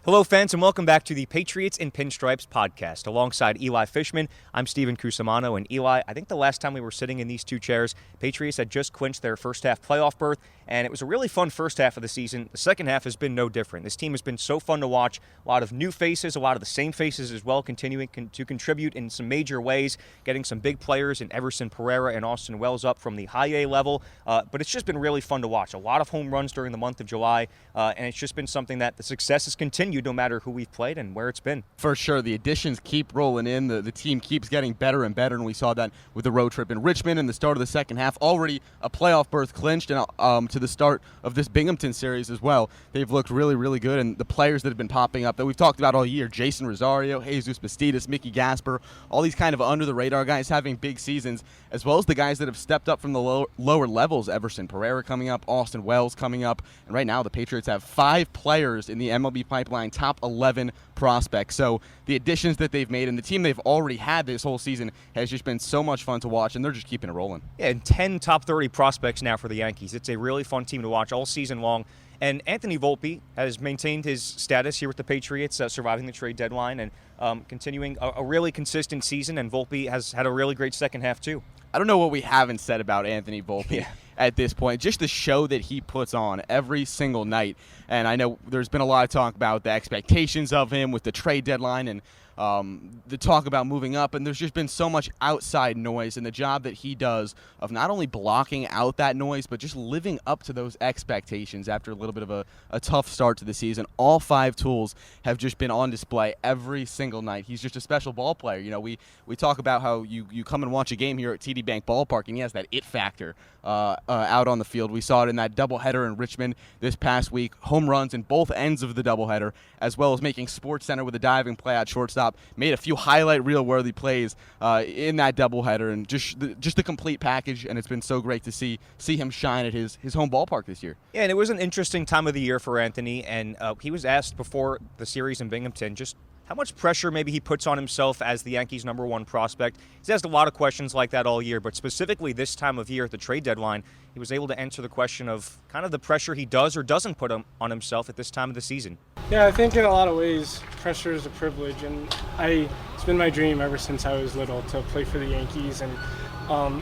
Hello, fans, and welcome back to the Patriots in Pinstripes podcast. Alongside Eli Fishman, I'm Steven Cusumano, and Eli, I think the last time we were sitting in these two chairs, Patriots had just clinched their first-half playoff berth, and it was a really fun first half of the season. The second half has been no different. This team has been so fun to watch. A lot of new faces, a lot of the same faces as well, continuing to contribute in some major ways, getting some big players in Everson Pereira and Austin Wells up from the high A level. But it's just been really fun to watch. A lot of home runs during the month of July, and it's just been something that the success has continued no matter who we've played and where it's been. For sure, the additions keep rolling in. The team keeps getting better and better, and we saw that with the road trip in Richmond and the start of the second half. Already a playoff berth clinched, and to the start of this Binghamton series as well. They've looked really, really good, and the players that have been popping up that we've talked about all year, Jason Rosario, Jesus Bastidas, Mickey Gasper, all these kind of under-the-radar guys having big seasons, as well as the guys that have stepped up from the lower levels, Everson Pereira coming up, Austin Wells coming up, and right now the Patriots have 5 players in the MLB pipeline, top 11 prospects. So the additions that they've made and the team they've already had this whole season has just been so much fun to watch, and they're just keeping it rolling. Yeah, and 10 top 30 prospects now for the Yankees. It's a really fun team to watch all season long. And Anthony Volpe has maintained his status here with the Patriots, surviving the trade deadline and continuing a really consistent season. And Volpe has had a really great second half, too. I don't know what we haven't said about Anthony Volpe at this point. Just the show that he puts on every single night. And I know there's been a lot of talk about the expectations of him with the trade deadline and the talk about moving up, and there's just been so much outside noise, and the job that he does of not only blocking out that noise, but just living up to those expectations after a little bit of a tough start to the season. All 5 tools have just been on display every single night. He's just a special ball player. You know, we talk about how you come and watch a game here at TD Bank Ballpark, and he has that it factor out on the field. We saw it in that doubleheader in Richmond this past week. Home runs in both ends of the doubleheader, as well as making SportsCenter with a diving play at shortstop. Made a few highlight reel-worthy plays in that doubleheader, and just the complete package. And it's been so great to see him shine at his home ballpark this year. Yeah, and it was an interesting time of the year for Anthony, and he was asked before the series in Binghamton just how much pressure maybe he puts on himself as the Yankees' #1 prospect. He's asked a lot of questions like that all year, but specifically this time of year at the trade deadline, he was able to answer the question of kind of the pressure he does or doesn't put on himself at this time of the season. Yeah, I think in a lot of ways, pressure is a privilege, and it's been my dream ever since I was little to play for the Yankees, and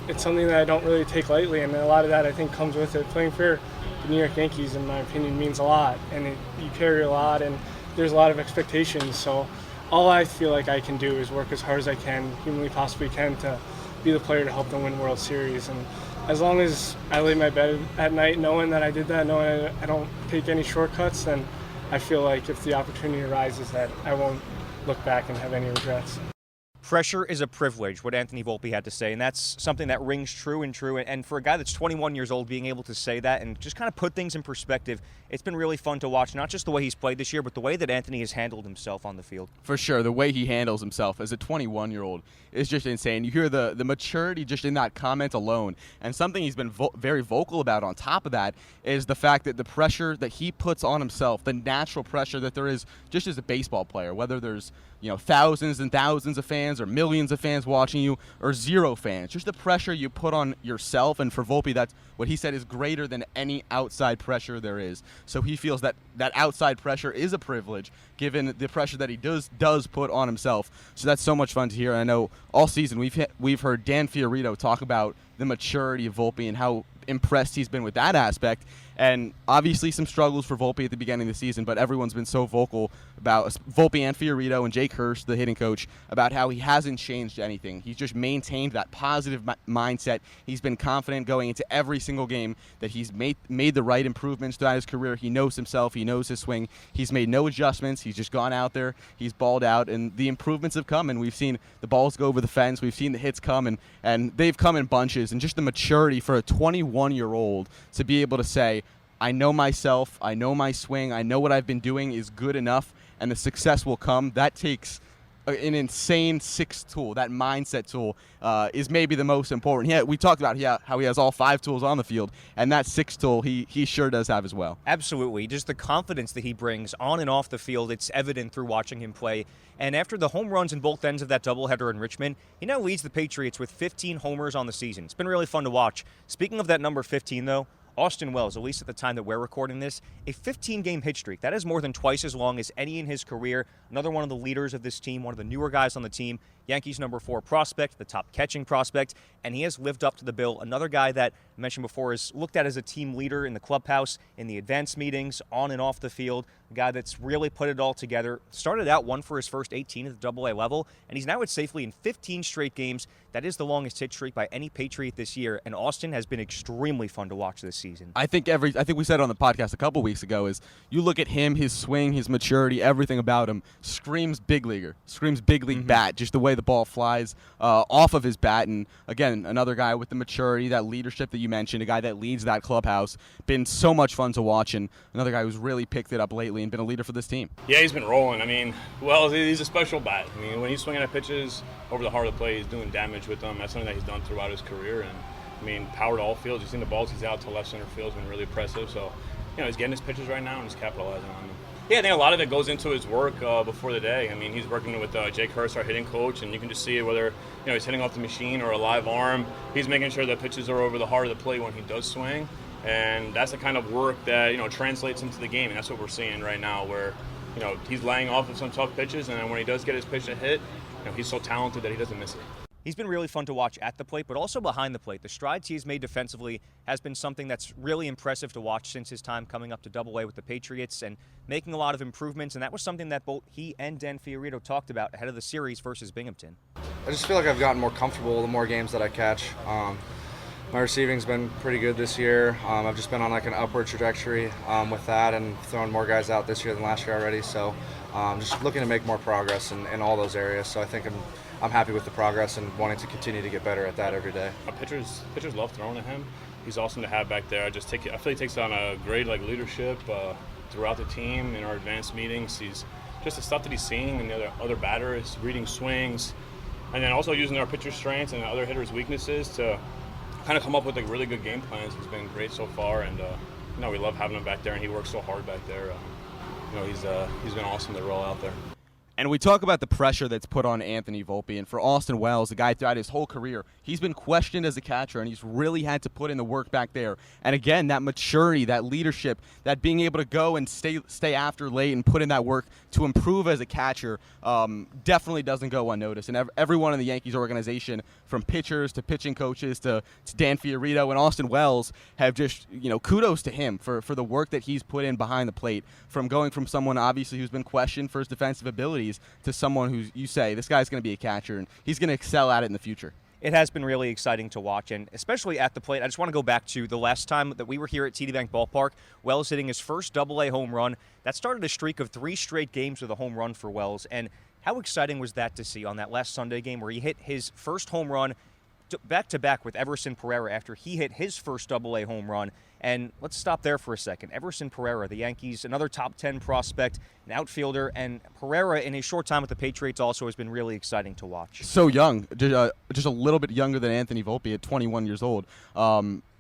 it's something that I don't really take lightly, and a lot of that I think comes with it. Playing for the New York Yankees, in my opinion, means a lot, and you carry a lot, and there's a lot of expectations, so all I feel like I can do is work as hard as I can, humanly possibly can, to be the player to help them win World Series. And as long as I lay my bed at night knowing that I did that, knowing I don't take any shortcuts, then I feel like if the opportunity arises that I won't look back and have any regrets. Pressure is a privilege, what Anthony Volpe had to say, and that's something that rings true. And for a guy that's 21 years old, being able to say that and just kind of put things in perspective, it's been really fun to watch, not just the way he's played this year, but the way that Anthony has handled himself on the field. For sure, the way he handles himself as a 21-year-old is just insane. You hear the maturity just in that comment alone, and something he's been very vocal about on top of that is the fact that the pressure that he puts on himself, the natural pressure that there is just as a baseball player, whether there's thousands and thousands of fans or millions of fans watching you or 0 fans, just the pressure you put on yourself. And for Volpe, that's what he said is greater than any outside pressure there is. So he feels that outside pressure is a privilege given the pressure that he does put on himself. So that's so much fun to hear. I know all season we've heard Dan Fiorito talk about the maturity of Volpe and how impressed he's been with that aspect. And obviously some struggles for Volpe at the beginning of the season, but everyone's been so vocal about Volpe and Fiorito and Jake Hurst, the hitting coach, about how he hasn't changed anything. He's just maintained that positive mindset. He's been confident going into every single game that he's made the right improvements throughout his career. He knows himself. He knows his swing. He's made no adjustments. He's just gone out there. He's balled out, and the improvements have come, and we've seen the balls go over the fence. We've seen the hits come, and they've come in bunches. And just the maturity for a 21-year-old to be able to say, I know myself, I know my swing, I know what I've been doing is good enough, and the success will come. That takes an insane 6th tool. That mindset tool is maybe the most important. Yeah, we talked about how he has all 5 tools on the field, and that 6th tool he sure does have as well. Absolutely. Just the confidence that he brings on and off the field, it's evident through watching him play. And after the home runs in both ends of that doubleheader in Richmond, he now leads the Patriots with 15 homers on the season. It's been really fun to watch. Speaking of that number 15, though, Austin Wells, at least at the time that we're recording this, a 15-game hit streak. That is more than twice as long as any in his career. Another one of the leaders of this team, one of the newer guys on the team. Yankees number 4 prospect, the top catching prospect, and he has lived up to the bill. Another guy that I mentioned before is looked at as a team leader in the clubhouse, in the advanced meetings, on and off the field. A guy that's really put it all together. Started out one for his first 18 at the AA level, and he's now hit safely in 15 straight games. That is the longest hit streak by any Patriot this year, and Austin has been extremely fun to watch this season. I think we said on the podcast a couple weeks ago is you look at him, his swing, his maturity, everything about him screams big leaguer, screams big league bat, just the way the ball flies off of his bat. And again, another guy with the maturity, that leadership that you mentioned, a guy that leads that clubhouse. Been so much fun to watch, and another guy who's really picked it up lately and been a leader for this team. Yeah, he's been rolling. I mean, well, he's a special bat. I mean, when he's swinging at pitches over the heart of the plate, he's doing damage with them. That's something that he's done throughout his career. And I mean, power to all fields. You've seen the balls he's out to left center field has been really impressive. So, he's getting his pitches right now and he's capitalizing on them. Yeah, I think a lot of it goes into his work before the day. I mean, he's working with Jake Hurst, our hitting coach, and you can just see it whether he's hitting off the machine or a live arm. He's making sure that pitches are over the heart of the plate when he does swing, and that's the kind of work that translates into the game, and that's what we're seeing right now. Where he's laying off of some tough pitches, and then when he does get his pitch to hit, he's so talented that he doesn't miss it. He's been really fun to watch at the plate, but also behind the plate. The strides he's made defensively has been something that's really impressive to watch since his time coming up to AA with the Patriots and making a lot of improvements, and that was something that both he and Dan Fiorito talked about ahead of the series versus Binghamton. I just feel like I've gotten more comfortable the more games that I catch. My receiving's been pretty good this year. I've just been on like an upward trajectory with that and throwing more guys out this year than last year already. So just looking to make more progress in all those areas. So I think I'm happy with the progress and wanting to continue to get better at that every day. Pitchers love throwing at him. He's awesome to have back there. I feel he takes on a great leadership throughout the team in our advanced meetings. He's just the stuff that he's seeing and the other batters, reading swings, and then also using our pitcher's strengths and the other hitters' weaknesses to kind of come up with really good game plans. He's been great so far, and we love having him back there, and he works so hard back there. He's been awesome to roll out there. And we talk about the pressure that's put on Anthony Volpe, and for Austin Wells, a guy throughout his whole career, he's been questioned as a catcher, and he's really had to put in the work back there. And again, that maturity, that leadership, that being able to go and stay after late and put in that work to improve as a catcher definitely doesn't go unnoticed. And everyone in the Yankees organization, from pitchers to pitching coaches to Dan Fiorito and Austin Wells, have just, kudos to him for the work that he's put in behind the plate, from going from someone obviously who's been questioned for his defensive abilities to someone who you say, this guy's going to be a catcher and he's going to excel at it in the future. It has been really exciting to watch, and especially at the plate. I just want to go back to the last time that we were here at TD Bank Ballpark. Wells hitting his first AA home run. That started a streak of 3 straight games with a home run for Wells, and how exciting was that to see on that last Sunday game where he hit his first home run back-to-back with Everson Pereira after he hit his first AA home run. And let's stop there for a second. Everson Pereira, the Yankees, another top 10 prospect, an outfielder, and Pereira in his short time with the Patriots also has been really exciting to watch. So young, just a little bit younger than Anthony Volpe at 21 years old.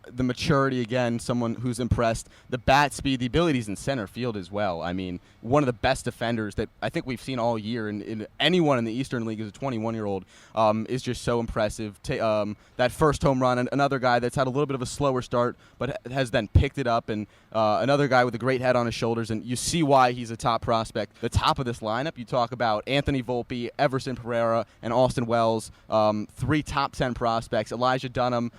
The maturity, again, someone who's impressed. The bat speed, the abilities in center field as well. I mean, one of the best defenders that I think we've seen all year, and anyone in the Eastern League as a 21-year-old is just so impressive. That first home run, and another guy that's had a little bit of a slower start, but has then picked it up, and another guy with a great head on his shoulders, and you see why he's a top prospect. The top of this lineup, you talk about Anthony Volpe, Everson Pereira, and Austin Wells, 3 top 10 prospects. Elijah Dunham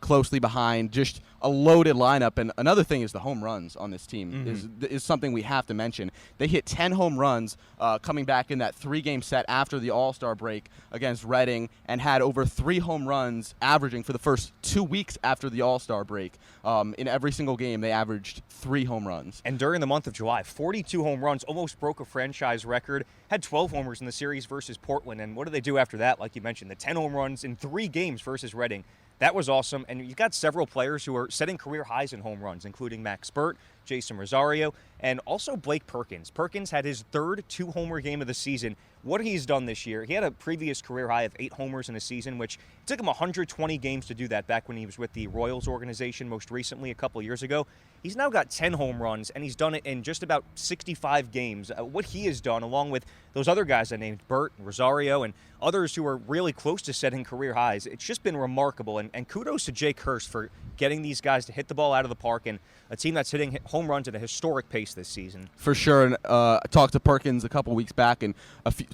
closely behind. Just a loaded lineup. And another thing is the home runs on this team is something we have to mention. They hit 10 home runs coming back in that 3-game set after the All-Star break against Reading, and had over 3 home runs averaging for the first 2 weeks after the All-Star break. In every single game, they averaged 3 home runs. And during the month of July, 42 home runs, almost broke a franchise record, had 12 homers in the series versus Portland. And what did they do after that? Like you mentioned, the 10 home runs in 3 games versus Reading. That was awesome, and you've got several players who are setting career highs in home runs, including Max Burt, Jason Rosario, and also Blake Perkins. Perkins had his third 2-homer game of the season. What he's done this year, he had a previous career high of 8 homers in a season, which it took him 120 games to do that back when he was with the Royals organization most recently a couple years ago. He's now got 10 home runs, and he's done it in just about 65 games. What he has done, along with those other guys I named, Burt and Rosario, and others who are really close to setting career highs, it's just been remarkable. And kudos to Jake Hurst for getting these guys to hit the ball out of the park, and a team that's hitting home runs at a historic pace this season. For sure. And I talked to Perkins a couple weeks back and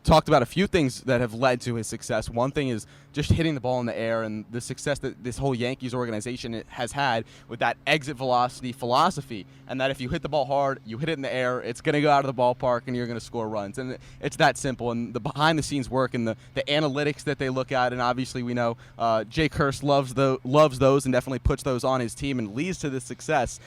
talked about a few things that have led to his success. One thing is just hitting the ball in the air and the success that this whole Yankees organization has had with that exit velocity philosophy, and that if you hit the ball hard, you hit it in the air, it's going to go out of the ballpark and you're going to score runs. And it's that simple. And the behind-the-scenes work and the analytics that they look at, and obviously we know Jake Hurst loves those and definitely puts those on his team and leads to this success.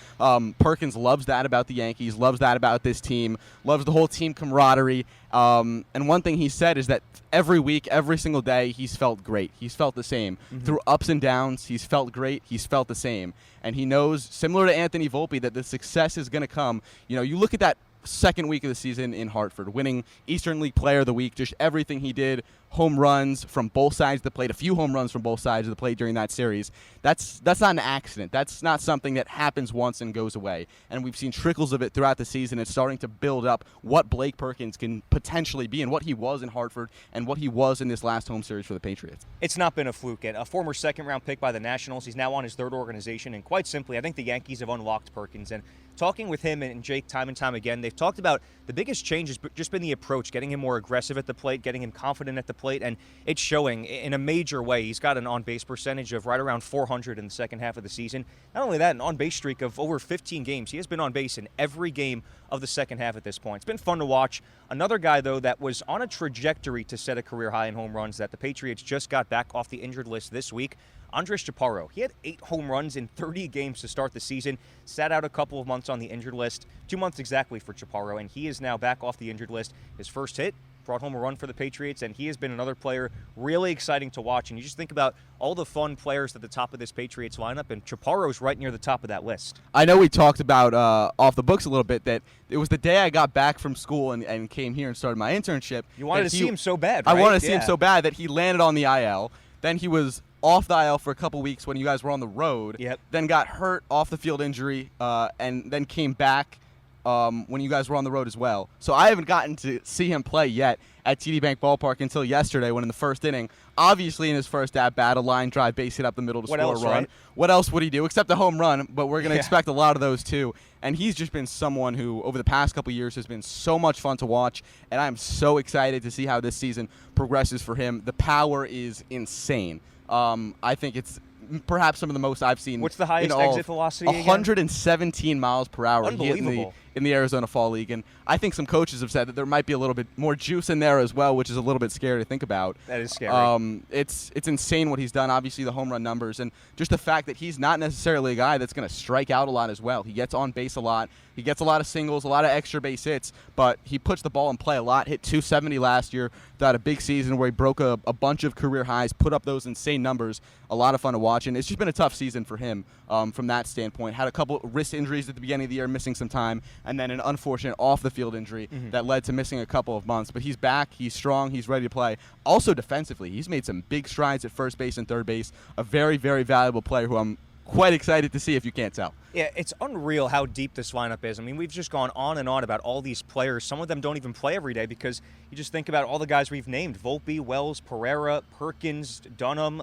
Perkins loves that about the Yankees, loves that about this team, loves the whole team camaraderie. And one thing he said is that every week, every single day, he's felt great. He's felt the same. Through ups and downs, he's felt great. He's felt the same. And he knows, similar to Anthony Volpe, that the success is going to come. You know, you look at that second week of the season in Hartford, winning Eastern League Player of the Week, just everything he did, home runs from both sides of the plate, a few home runs from both sides of the plate during that series. That's not an accident. That's not something that happens once and goes away. And we've seen trickles of it throughout the season. It's starting to build up what Blake Perkins can potentially be and what he was in Hartford and what he was in this last home series for the Patriots. It's not been a fluke yet. A former second-round pick by the Nationals. He's now on his third organization, and quite simply, I think the Yankees have unlocked Perkins. And talking with him and Jake time and time again, they've talked about the biggest change has just been the approach, getting him more aggressive at the plate, getting him confident at the plate, and it's showing in a major way. He's got an on-base percentage of right around 400 in the second half of the season. Not only that, an on-base streak of over 15 games. He has been on base in every game of the second half at this point. It's been fun to watch. Another guy, though, that was on a trajectory to set a career high in home runs that the Patriots just got back off the injured list this week, Giaparro. He had 8 home runs in 30 games to start the season, sat out a couple of months on the injured list, 2 months exactly for Giaparro, and he is now back off the injured list. His first hit brought home a run for the Patriots, and he has been another player really exciting to watch. And you just think about all the fun players at the top of this Patriots lineup, and Giaparro's right near the top of that list. I know we talked about off the books a little bit that it was the day I got back from school and came here and started my internship. You wanted to see him so bad, right? I wanted to see him so bad that he landed on the IL. Then he was off the IL for a couple weeks when you guys were on the road. Yep. Then got hurt off the field injury, and then came back when you guys were on the road as well. So I haven't gotten to see him play yet at TD Bank Ballpark until yesterday when in the first inning, obviously in his first at-bat, a line drive base hit up the middle to score a run. Right? What else would he do except a home run? But we're going to expect a lot of those too. And he's just been someone who, over the past couple years, has been so much fun to watch. And I'm so excited to see how this season progresses for him. The power is insane. I think it's perhaps some of the most I've seen. What's the highest exit velocity again? 117 miles per hour. Unbelievable. In the Arizona Fall League. And I think some coaches have said that there might be a little bit more juice in there as well, which is a little bit scary to think about. That is scary. It's insane what he's done, obviously the home run numbers, and just the fact that he's not necessarily a guy that's going to strike out a lot as well. He gets on base a lot. He gets a lot of singles, a lot of extra base hits, but he puts the ball in play a lot. Hit 270 last year, had a big season where he broke a bunch of career highs, put up those insane numbers. A lot of fun to watch, and it's just been a tough season for him from that standpoint. Had a couple wrist injuries at the beginning of the year, missing some time, and then an unfortunate off-the-field injury that led to missing a couple of months. But he's back, he's strong, he's ready to play. Also defensively, he's made some big strides at first base and third base. A very, very valuable player who I'm quite excited to see, if you can't tell. Yeah, it's unreal how deep this lineup is. I mean, we've just gone on and on about all these players. Some of them don't even play every day because you just think about all the guys we've named. Volpe, Wells, Pereira, Perkins, Dunham,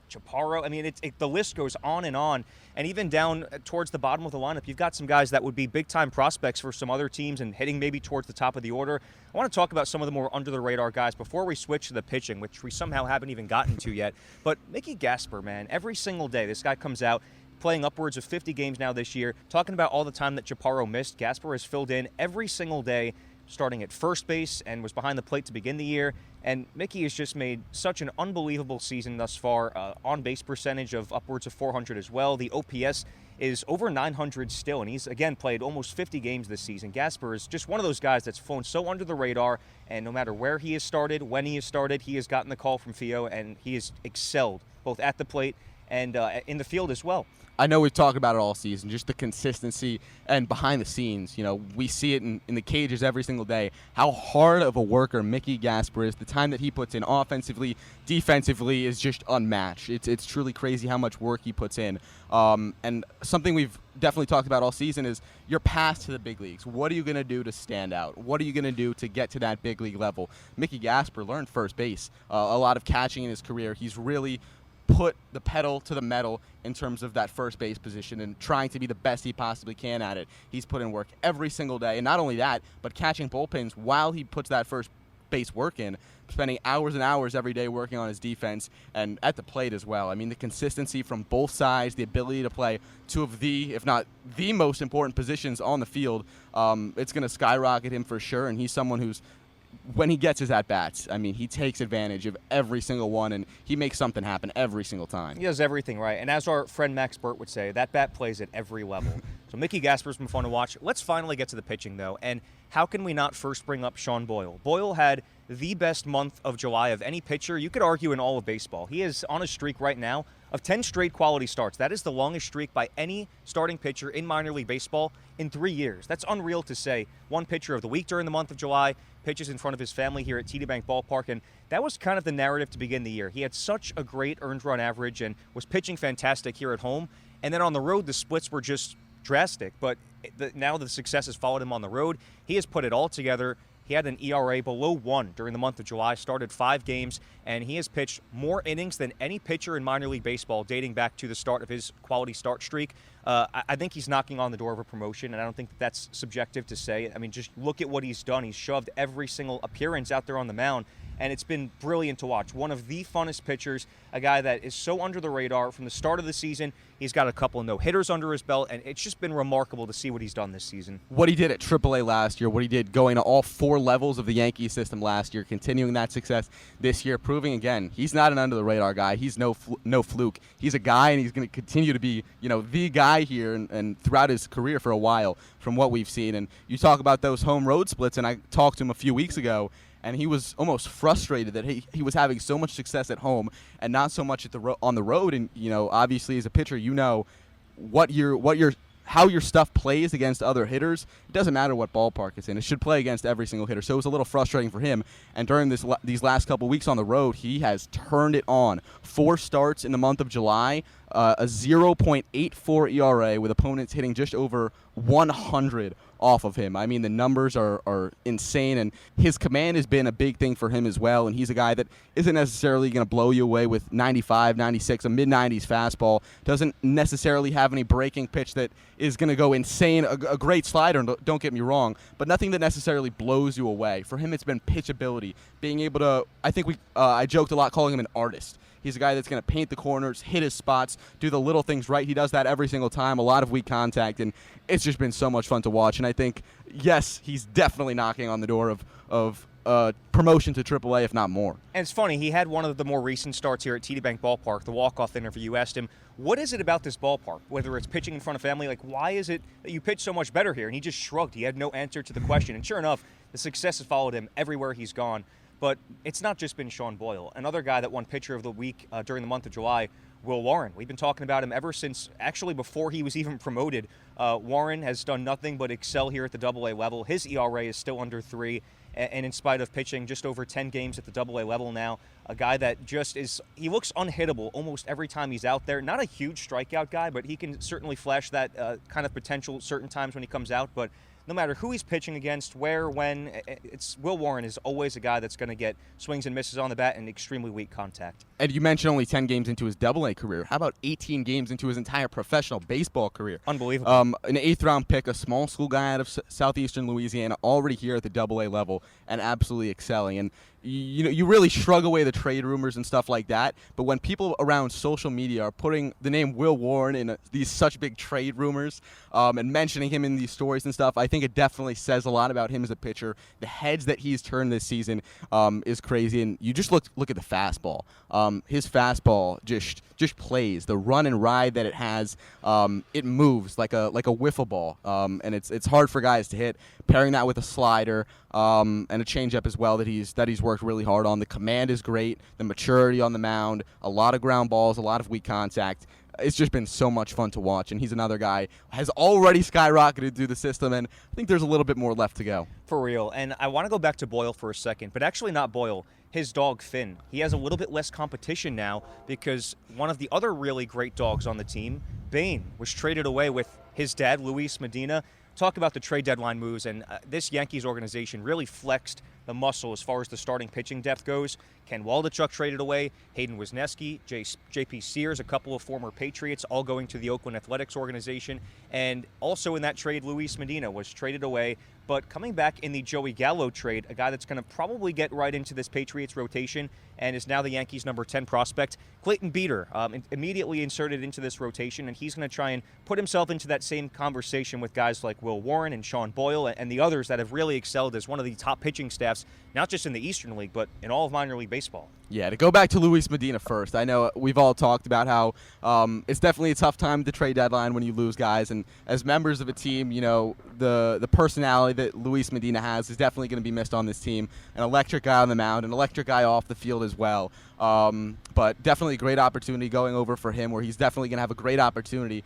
Giaparro. I mean, the list goes on. And even down towards the bottom of the lineup, you've got some guys that would be big-time prospects for some other teams and hitting maybe towards the top of the order. I want to talk about some of the more under-the-radar guys before we switch to the pitching, which we somehow haven't even gotten to yet. But Mickey Gasper, man, every single day this guy comes out, playing upwards of 50 games now this year, talking about all the time that Giaparro missed. Gasper has filled in every single day, starting at first base and was behind the plate to begin the year. And Mickey has just made such an unbelievable season thus far. On-base percentage of upwards of 400 as well. The OPS is over 900 still, and he's, again, played almost 50 games this season. Gasper is just one of those guys that's flown so under the radar, and no matter where he has started, when he has started, he has gotten the call from Fio, and he has excelled both at the plate and in the field as well. I know we've talked about it all season, just the consistency and behind the scenes. We see it in the cages every single day, how hard of a worker Mickey Gasper is. The time that he puts in offensively, defensively is just unmatched. It's truly crazy how much work he puts in. And something we've definitely talked about all season is your path to the big leagues. What are you going to do to stand out? What are you going to do to get to that big league level? Mickey Gasper learned first base, a lot of catching in his career. He's really put the pedal to the metal in terms of that first base position and trying to be the best he possibly can at it. He's put in work every single day, and not only that, but catching bullpens while he puts that first base work in, spending hours and hours every day working on his defense and at the plate as well. I mean, the consistency from both sides, the ability to play two of the, if not the most important positions on the field, it's going to skyrocket him for sure, and he's someone who's, when he gets his at-bats, I mean, he takes advantage of every single one, and he makes something happen every single time. He does everything right. And as our friend Max Burt would say, that bat plays at every level. So Mickey Gasper's been fun to watch. Let's finally get to the pitching, though. And how can we not first bring up Sean Boyle? Boyle had the best month of July of any pitcher, you could argue, in all of baseball. He is on a streak right now of 10 straight quality starts. That is the longest streak by any starting pitcher in minor league baseball in 3 years. That's unreal to say. One pitcher of the week during the month of July, pitches in front of his family here at TD Bank Ballpark, and that was kind of the narrative to begin the year. He had such a great earned run average and was pitching fantastic here at home, and then on the road the splits were just drastic, but now the success has followed him on the road. He has put it all together. He had an ERA below 1 during the month of July, started 5 games, and he has pitched more innings than any pitcher in minor league baseball dating back to the start of his quality start streak. I think he's knocking on the door of a promotion, and I don't think that's subjective to say. I mean, just look at what he's done. He's shoved every single appearance out there on the mound, and it's been brilliant to watch. One of the funnest pitchers, a guy that is so under the radar from the start of the season. He's got a couple of no-hitters under his belt, and it's just been remarkable to see what he's done this season. What he did at AAA last year, what he did going to all 4 levels of the Yankee system last year, continuing that success this year, proving again, he's not an under-the-radar guy. He's no fluke. He's a guy, and he's going to continue to be, the guy here and throughout his career for a while from what we've seen. And you talk about those home road splits, and I talked to him a few weeks ago, and he was almost frustrated that he was having so much success at home and not so much on the road. And obviously as a pitcher, how your stuff plays against other hitters. It doesn't matter what ballpark it's in. It should play against every single hitter. So it was a little frustrating for him. And during these last couple weeks on the road, he has turned it on. 4 starts in the month of July, a 0.84 ERA with opponents hitting just over 100 off of him. I mean, the numbers are insane, and his command has been a big thing for him as well, and he's a guy that isn't necessarily going to blow you away with 95, 96, a mid-90s fastball, doesn't necessarily have any breaking pitch that is going to go insane, a great slider, don't get me wrong, but nothing that necessarily blows you away. For him, it's been pitchability, being able to, I joked a lot calling him an artist. He's a guy that's going to paint the corners, hit his spots, do the little things right. He does that every single time, a lot of weak contact, and it's just been so much fun to watch. And I think, yes, he's definitely knocking on the door of promotion to AAA, if not more. And it's funny, he had one of the more recent starts here at TD Bank Ballpark, the walk-off interview. You asked him, what is it about this ballpark, whether it's pitching in front of family, like why is it that you pitch so much better here? And he just shrugged. He had no answer to the question. And sure enough, the success has followed him everywhere he's gone. But it's not just been Sean Boyle. Another guy that won Pitcher of the Week during the month of July, Will Warren. We've been talking about him ever since, actually before he was even promoted. Warren has done nothing but excel here at the AA level. His ERA is still under 3, and in spite of pitching just over 10 games at the AA level now, a guy that just he looks unhittable almost every time he's out there. Not a huge strikeout guy, but he can certainly flash that kind of potential certain times when he comes out. But no matter who he's pitching against, where, when, Will Warren is always a guy that's going to get swings and misses on the bat and extremely weak contact. And you mentioned only 10 games into his AA career. How about 18 games into his entire professional baseball career? Unbelievable. An 8th-round pick, a small school guy out of southeastern Louisiana, already here at the AA level and absolutely excelling. And you really shrug away the trade rumors and stuff like that, but when people around social media are putting the name Will Warren in these such big trade rumors, and mentioning him in these stories and stuff, I think it definitely says a lot about him as a pitcher. The heads that he's turned this season is crazy, and you just look at the fastball. His fastball just plays. The run and ride that it has, it moves like a wiffle ball, and it's hard for guys to hit. Pairing that with a slider and a changeup as well that he's worked really hard on. The command is great. The maturity on the mound, a lot of ground balls, a lot of weak contact. It's just been so much fun to watch, and he's another guy has already skyrocketed through the system, and I think there's a little bit more left to go. For real, and I want to go back to Boyle for a second, but actually not Boyle. His dog, Finn. He has a little bit less competition now because one of the other really great dogs on the team, Bane, was traded away with his dad, Luis Medina. Talk about the trade deadline moves, and this Yankees organization really flexed the muscle as far as the starting pitching depth goes. Ken Waldachuk traded away, Hayden Wisniewski, J.P. Sears, a couple of former Patriots, all going to the Oakland Athletics organization. And also in that trade, Luis Medina was traded away. But coming back in the Joey Gallo trade, a guy that's going to probably get right into this Patriots rotation and is now the Yankees' number 10 prospect, Clayton Beeter, immediately inserted into this rotation, and he's going to try and put himself into that same conversation with guys like Will Warren and Sean Boyle and the others that have really excelled as one of the top pitching staffs, not just in the Eastern League, but in all of minor league baseball. Yeah, to go back to Luis Medina first, I know we've all talked about how it's definitely a tough time at the trade deadline when you lose guys, and as members of a team, you know, the personality that Luis Medina has is definitely going to be missed on this team. An electric guy on the mound, an electric guy off the field as well. But definitely a great opportunity going over for him, where he's definitely going to have a great opportunity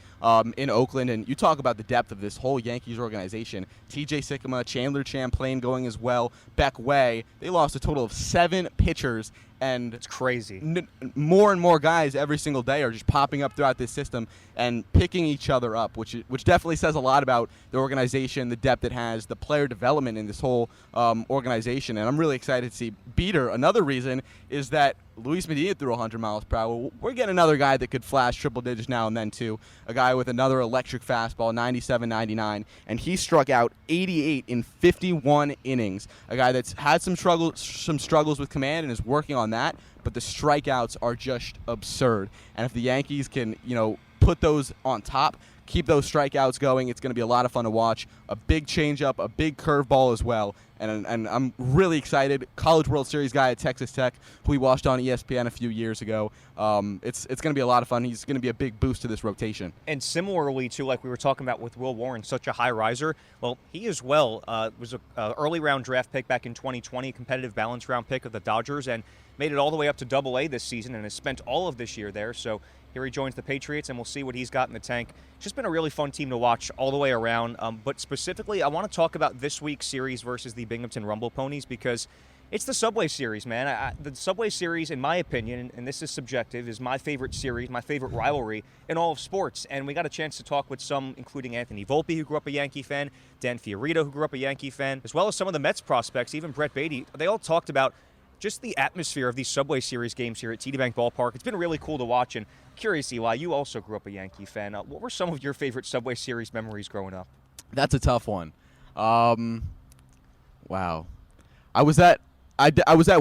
in Oakland. And you talk about the depth of this whole Yankees organization. T.J. Sikkema, Chandler Champlain going as well, Beck Way. They lost a total of 7 pitchers. And it's crazy. More and more guys every single day are just popping up throughout this system and picking each other up, which definitely says a lot about the organization, the depth it has, the player development in this whole organization. And I'm really excited to see Beeter. Another reason is that Luis Medina threw 100 miles per hour. We're getting another guy that could flash triple digits now and then, too. A guy with another electric fastball, 97, 99. And he struck out 88 in 51 innings. A guy that's had some struggles with command and is working on that. But the strikeouts are just absurd. And if the Yankees can, put those on top, keep those strikeouts going, it's going to be a lot of fun to watch. A big changeup, a big curveball as well. And I'm really excited. College World Series guy at Texas Tech, who we watched on ESPN a few years ago. It's going to be a lot of fun. He's going to be a big boost to this rotation. And similarly to like we were talking about with Will Warren, such a high riser. Well, he as well was an early round draft pick back in 2020, competitive balance round pick of the Dodgers, and made it all the way up to Double-A this season and has spent all of this year there. So here he joins the Patriots, and we'll see what he's got in the tank. It's just been a really fun team to watch all the way around. But specifically, I want to talk about this week's series versus the Binghamton Rumble Ponies because it's the Subway Series, man. The Subway Series, in my opinion, and this is subjective, is my favorite series, my favorite rivalry in all of sports. And we got a chance to talk with some, including Anthony Volpe, who grew up a Yankee fan, Dan Fiorito, who grew up a Yankee fan, as well as some of the Mets prospects, even Brett Baty. They all talked about just the atmosphere of these Subway Series games here at TD Bank Ballpark. It's been really cool to watch. And curious, Eli, you also grew up a Yankee fan. What were some of your favorite Subway Series memories growing up? That's a tough one. Wow. I was at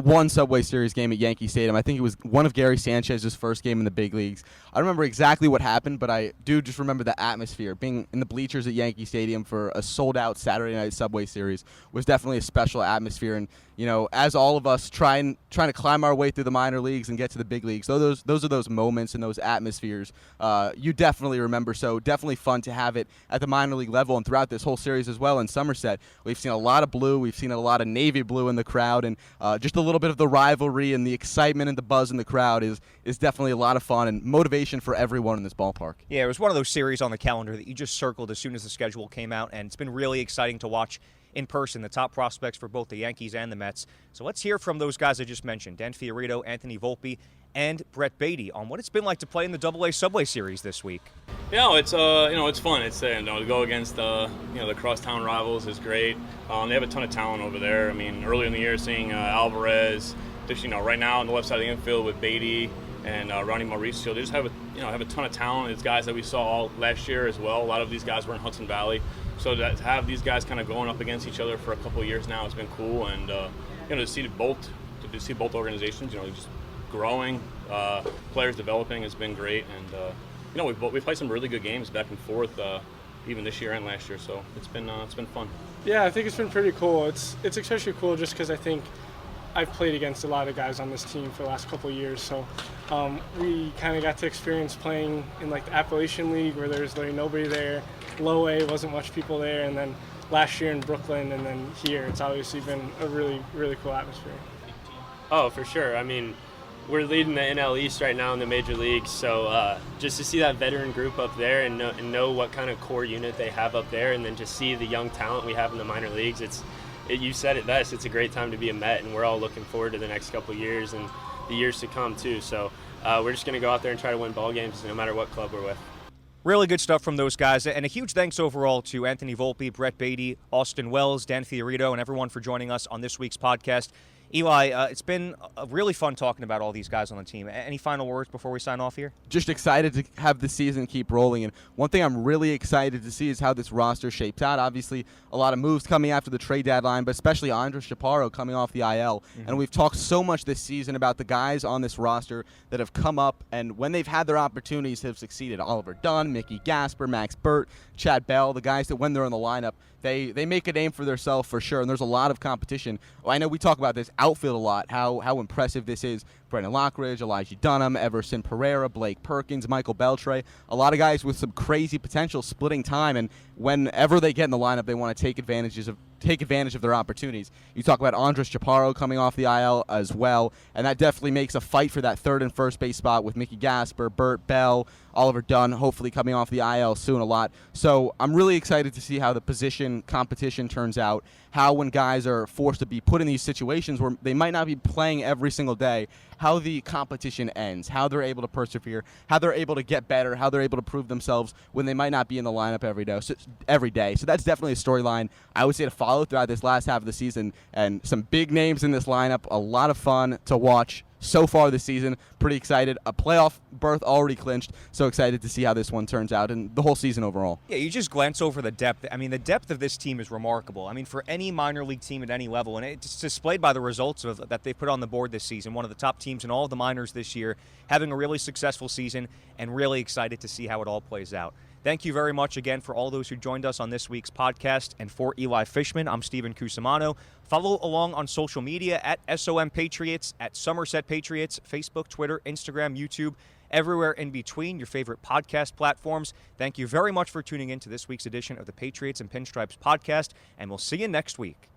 one Subway Series game at Yankee Stadium. I think it was one of Gary Sanchez's first game in the big leagues. I don't remember exactly what happened, but I do just remember the atmosphere. Being in the bleachers at Yankee Stadium for a sold-out Saturday night Subway Series was definitely a special atmosphere. And as all of us trying to climb our way through the minor leagues and get to the big leagues, those are those moments and those atmospheres you definitely remember. So definitely fun to have it at the minor league level and throughout this whole series as well in Somerset. We've seen a lot of blue. We've seen a lot of navy blue in the crowd, and just a little bit of the rivalry and the excitement and the buzz in the crowd is definitely a lot of fun and motivation for everyone in this ballpark. Yeah, it was one of those series on the calendar that you just circled as soon as the schedule came out, and it's been really exciting to watch in person, the top prospects for both the Yankees and the Mets. So let's hear from those guys I just mentioned, Dan Fiorito, Anthony Volpe, and Brett Baty, on what it's been like to play in the Double-A Subway Series this week. Yeah, it's it's fun. It's to go against the crosstown rivals is great. They have a ton of talent over there. I mean, earlier in the year, seeing Alvarez, just right now on the left side of the infield with Baty and Ronnie Mauricio, they just have a ton of talent. It's guys that we saw all last year as well. A lot of these guys were in Hudson Valley, so to have these guys kind of going up against each other for a couple of years now has been cool. And to see both organizations, just growing, players developing has been great. And we've played some really good games back and forth. even this year and last year. So it's been fun. Yeah, I think it's been pretty cool. It's especially cool just because I think I've played against a lot of guys on this team for the last couple of years. So we kind of got to experience playing in like the Appalachian League where there's like nobody there. Low A, wasn't much people there, and then last year in Brooklyn, and then here, it's obviously been a really, really cool atmosphere. Oh, for sure. I mean, we're leading the NL East right now in the major leagues, so just to see that veteran group up there and know what kind of core unit they have up there, and then just see the young talent we have in the minor leagues, you said it best. It's a great time to be a Met, and we're all looking forward to the next couple of years and the years to come too. So we're just going to go out there and try to win ball games no matter what club we're with. Really good stuff from those guys, and a huge thanks overall to Anthony Volpe, Brett Baty, Austin Wells, Dan Fiorito, and everyone for joining us on this week's podcast. Eli, it's been really fun talking about all these guys on the team. Any final words before we sign off here? Just excited to have the season keep rolling. And one thing I'm really excited to see is how this roster shapes out. Obviously, a lot of moves coming after the trade deadline, but especially Giaparro coming off the IL. And we've talked so much this season about the guys on this roster that have come up and when they've had their opportunities have succeeded. Oliver Dunn, Mickey Gasper, Max Burt, Chad Bell, the guys that when they're in the lineup, they make a name for themselves for sure, and there's a lot of competition. I know we talk about this outfield a lot, how impressive this is. Brendan Lockridge, Elijah Dunham, Everson Pereira, Blake Perkins, Michael Beltre, a lot of guys with some crazy potential splitting time, and whenever they get in the lineup, they want to take advantage of their opportunities. You talk about Giaparro coming off the IL as well, and that definitely makes a fight for that third and first base spot with Mickey Gasper, Burt Bell, Oliver Dunn, hopefully coming off the IL soon a lot. So I'm really excited to see how the position competition turns out, how when guys are forced to be put in these situations where they might not be playing every single day, how the competition ends, how they're able to persevere, how they're able to get better, how they're able to prove themselves when they might not be in the lineup every day. So that's definitely a storyline I would say to follow throughout this last half of the season, and some big names in this lineup, a lot of fun to watch so far this season. Pretty excited. A playoff berth already clinched, so excited to see how this one turns out and the whole season overall. Yeah, you just glance over the depth. I mean, the depth of this team is remarkable. I mean, for any minor league team at any level, and it's displayed by the results that they put on the board this season. One of the top teams in all of the minors this year, having a really successful season, and really excited to see how it all plays out. Thank you very much again for all those who joined us on this week's podcast. And for Eli Fishman, I'm Stephen Cusumano. Follow along on social media at SOM Patriots, at Somerset Patriots, Facebook, Twitter, Instagram, YouTube, everywhere in between, your favorite podcast platforms. Thank you very much for tuning in to this week's edition of the Patriots and Pinstripes podcast, and we'll see you next week.